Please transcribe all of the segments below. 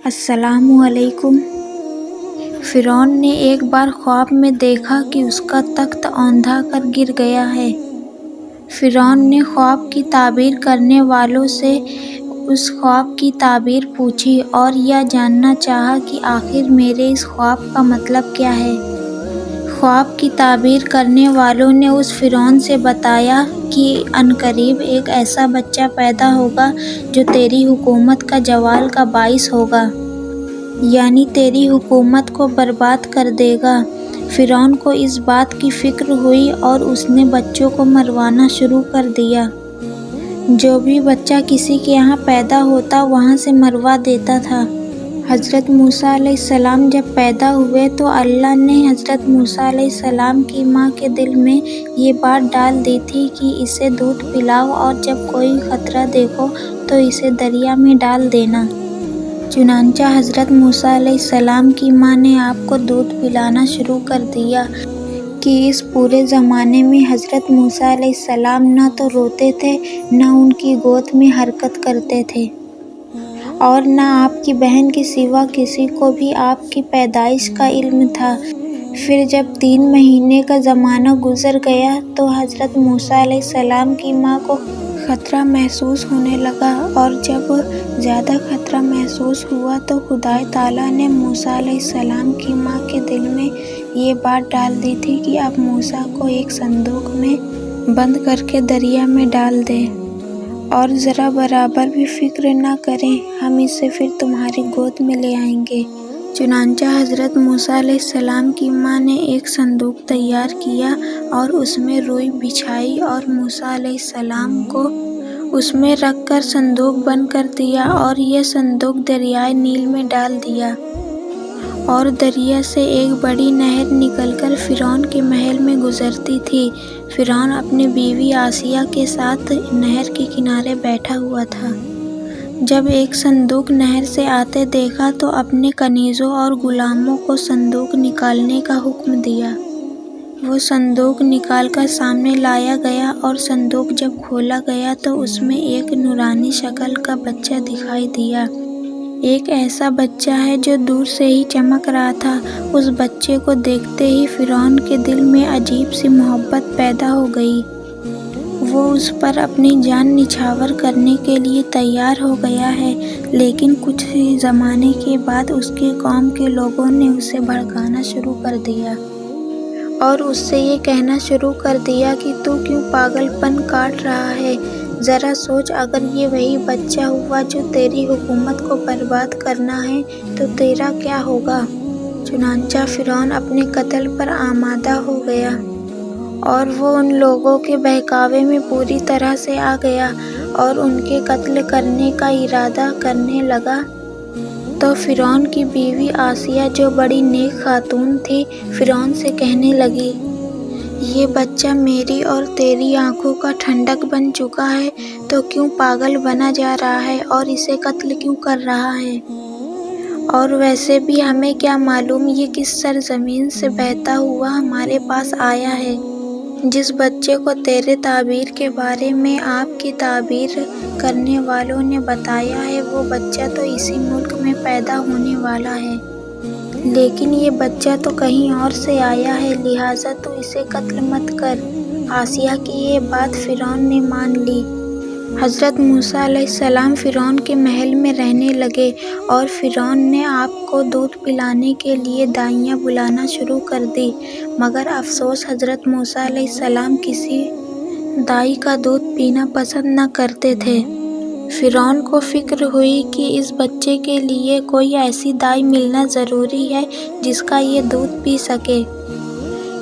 السلام علیکم۔ فرعون نے ایک بار خواب میں دیکھا کہ اس کا تخت اوندھا کر گر گیا ہے۔ فرعون نے خواب کی تعبیر کرنے والوں سے اس خواب کی تعبیر پوچھی اور یہ جاننا چاہا کہ آخر میرے اس خواب کا مطلب کیا ہے۔ خواب کی تعبیر کرنے والوں نے اس فرعون سے بتایا کہ عنقریب ایک ایسا بچہ پیدا ہوگا جو تیری حکومت کا زوال کا باعث ہوگا، یعنی تیری حکومت کو برباد کر دے گا۔ فرعون کو اس بات کی فکر ہوئی اور اس نے بچوں کو مروانا شروع کر دیا۔ جو بھی بچہ کسی کے یہاں پیدا ہوتا وہاں سے مروا دیتا تھا۔ حضرت موسیٰ علیہ السلام جب پیدا ہوئے تو اللہ نے حضرت موسیٰ علیہ السلام کی ماں کے دل میں یہ بات ڈال دی تھی کہ اسے دودھ پلاؤ اور جب کوئی خطرہ دیکھو تو اسے دریا میں ڈال دینا۔ چنانچہ حضرت موسیٰ علیہ السلام کی ماں نے آپ کو دودھ پلانا شروع کر دیا کہ اس پورے زمانے میں حضرت موسیٰ علیہ السلام نہ تو روتے تھے نہ ان کی گود میں حرکت کرتے تھے، اور نہ آپ کی بہن کے سوا کسی کو بھی آپ کی پیدائش کا علم تھا۔ پھر جب 3 مہینے کا زمانہ گزر گیا تو حضرت موسیٰ علیہ السلام کی ماں کو خطرہ محسوس ہونے لگا، اور جب زیادہ خطرہ محسوس ہوا تو خدائے تعالیٰ نے موسیٰ علیہ السلام کی ماں کے دل میں یہ بات ڈال دی تھی کہ اب موسیٰ کو ایک صندوق میں بند کر کے دریا میں ڈال دے اور ذرا برابر بھی فکر نہ کریں، ہم اسے پھر تمہاری گود میں لے آئیں گے۔ چنانچہ حضرت موسیٰ علیہ السلام کی ماں نے ایک صندوق تیار کیا اور اس میں روئی بچھائی اور موسیٰ علیہ السلام کو اس میں رکھ کر صندوق بند کر دیا اور یہ صندوق دریائے نیل میں ڈال دیا، اور دریا سے ایک بڑی نہر نکل کر فرعون کے محل میں گزرتی تھی۔ فرعون اپنی بیوی آسیہ کے ساتھ نہر کے کنارے بیٹھا ہوا تھا۔ جب ایک صندوق نہر سے آتے دیکھا تو اپنے کنیزوں اور غلاموں کو صندوق نکالنے کا حکم دیا۔ وہ صندوق نکال کر سامنے لایا گیا اور صندوق جب کھولا گیا تو اس میں ایک نورانی شکل کا بچہ دکھائی دیا۔ ایک ایسا بچہ ہے جو دور سے ہی چمک رہا تھا۔ اس بچے کو دیکھتے ہی فرعون کے دل میں عجیب سی محبت پیدا ہو گئی۔ وہ اس پر اپنی جان نچھاور کرنے کے لیے تیار ہو گیا ہے، لیکن کچھ ہی زمانے کے بعد اس کے قوم کے لوگوں نے اسے بھڑکانا شروع کر دیا اور اس سے یہ کہنا شروع کر دیا کہ تو کیوں پاگل پن کاٹ رہا ہے؟ ذرا سوچ، اگر یہ وہی بچہ ہوا جو تیری حکومت کو برباد کرنا ہے تو تیرا کیا ہوگا؟ چنانچہ فرعون اپنے قتل پر آمادہ ہو گیا اور وہ ان لوگوں کے بہکاوے میں پوری طرح سے آ گیا اور ان کے قتل کرنے کا ارادہ کرنے لگا۔ تو فرعون کی بیوی آسیہ جو بڑی نیک خاتون تھی فرعون سے کہنے لگی، یہ بچہ میری اور تیری آنکھوں کا ٹھنڈک بن چکا ہے تو کیوں پاگل بنا جا رہا ہے اور اسے قتل کیوں کر رہا ہے؟ اور ویسے بھی ہمیں کیا معلوم یہ کس سرزمین سے بہتا ہوا ہمارے پاس آیا ہے؟ جس بچے کو تیرے تعبیر کے بارے میں آپ کی تعبیر کرنے والوں نے بتایا ہے وہ بچہ تو اسی ملک میں پیدا ہونے والا ہے، لیکن یہ بچہ تو کہیں اور سے آیا ہے، لہٰذا تو اسے قتل مت کر۔ آسیہ کی یہ بات فرعون نے مان لی۔ حضرت موسیٰ علیہ السلام فرعون کے محل میں رہنے لگے اور فرعون نے آپ کو دودھ پلانے کے لیے دائیاں بلانا شروع کر دی، مگر افسوس حضرت موسیٰ علیہ السلام کسی دائی کا دودھ پینا پسند نہ کرتے تھے۔ فرعون کو فکر ہوئی کہ اس بچے کے لیے کوئی ایسی دائی ملنا ضروری ہے جس کا یہ دودھ پی سکے۔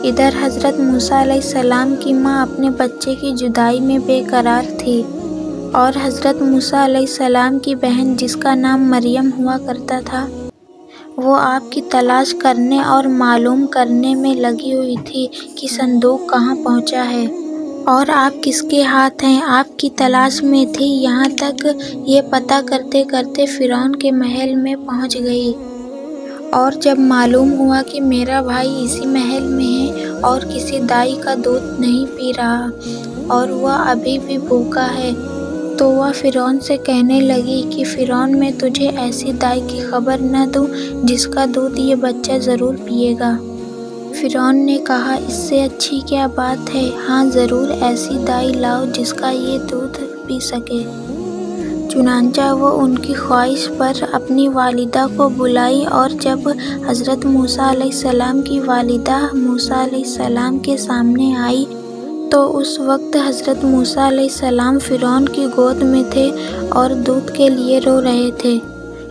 ادھر حضرت موسیٰ علیہ السلام کی ماں اپنے بچے کی جدائی میں بے قرار تھی، اور حضرت موسیٰ علیہ السلام کی بہن جس کا نام مریم ہوا کرتا تھا وہ آپ کی تلاش کرنے اور معلوم کرنے میں لگی ہوئی تھی کہ صندوق کہاں پہنچا ہے اور آپ کس کے ہاتھ ہیں۔ آپ کی تلاش میں تھی، یہاں تک یہ پتہ کرتے کرتے فرعون کے محل میں پہنچ گئی، اور جب معلوم ہوا کہ میرا بھائی اسی محل میں ہے اور کسی دائی کا دودھ نہیں پی رہا اور وہ ابھی بھی بھوکا ہے تو وہ فرعون سے کہنے لگی کہ فرعون میں تجھے ایسی دائی کی خبر نہ دوں جس کا دودھ یہ بچہ ضرور پیے گا۔ فرعون نے کہا اس سے اچھی کیا بات ہے، ہاں ضرور ایسی دائی لاؤ جس کا یہ دودھ پی سکے۔ چنانچہ وہ ان کی خواہش پر اپنی والدہ کو بلائی، اور جب حضرت موسیٰ علیہ السلام کی والدہ موسیٰ علیہ السلام کے سامنے آئی تو اس وقت حضرت موسیٰ علیہ السلام فرعون کی گود میں تھے اور دودھ کے لیے رو رہے تھے۔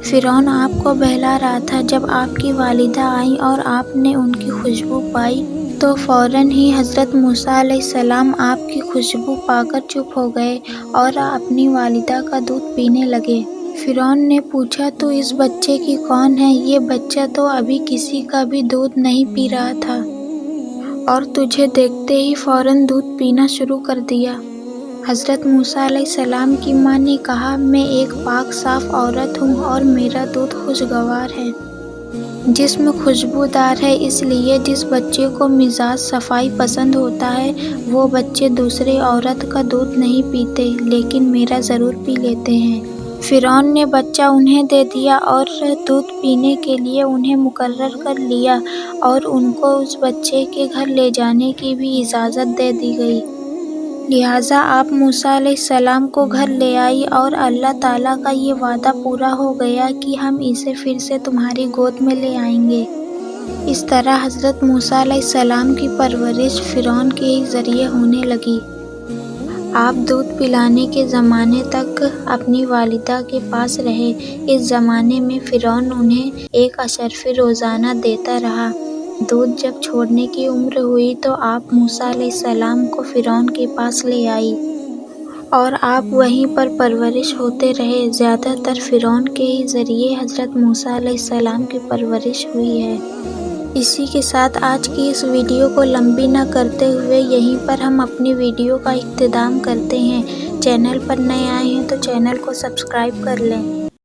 فرعون آپ کو بہلا رہا تھا۔ جب آپ کی والدہ آئیں اور آپ نے ان کی خوشبو پائی تو فوراً ہی حضرت موسیٰ علیہ السلام آپ کی خوشبو پا کر چپ ہو گئے اور اپنی والدہ کا دودھ پینے لگے۔ فرعون نے پوچھا تو اس بچے کی کون ہے؟ یہ بچہ تو ابھی کسی کا بھی دودھ نہیں پی رہا تھا اور تجھے دیکھتے ہی فوراً دودھ پینا شروع کر دیا۔ حضرت موسیٰ علیہ السلام کی ماں نے کہا میں ایک پاک صاف عورت ہوں اور میرا دودھ خوشگوار ہے، جسم خوشبودار ہے، اس لیے جس بچے کو مزاج صفائی پسند ہوتا ہے وہ بچے دوسرے عورت کا دودھ نہیں پیتے، لیکن میرا ضرور پی لیتے ہیں۔ فرعون نے بچہ انہیں دے دیا اور دودھ پینے کے لیے انہیں مقرر کر لیا، اور ان کو اس بچے کے گھر لے جانے کی بھی اجازت دے دی گئی۔ لہٰذا آپ موسیٰ علیہ السلام کو گھر لے آئی اور اللہ تعالیٰ کا یہ وعدہ پورا ہو گیا کہ ہم اسے پھر سے تمہاری گود میں لے آئیں گے۔ اس طرح حضرت موسیٰ علیہ السلام کی پرورش فرعون کے ہی ذریعے ہونے لگی۔ آپ دودھ پلانے کے زمانے تک اپنی والدہ کے پاس رہے۔ اس زمانے میں فرعون انہیں ایک اشرف روزانہ دیتا رہا۔ دودھ جب چھوڑنے کی عمر ہوئی تو آپ موسیٰ علیہ السلام کو فرعون کے پاس لے آئی اور آپ وہیں پر پرورش ہوتے رہے۔ زیادہ تر فرعون کے ہی ذریعے حضرت موسیٰ علیہ السلام کی پرورش ہوئی ہے۔ اسی کے ساتھ آج کی اس ویڈیو کو لمبی نہ کرتے ہوئے یہیں پر ہم اپنی ویڈیو کا اختتام کرتے ہیں۔ چینل پر نئے آئے ہیں تو چینل کو سبسکرائب کر لیں۔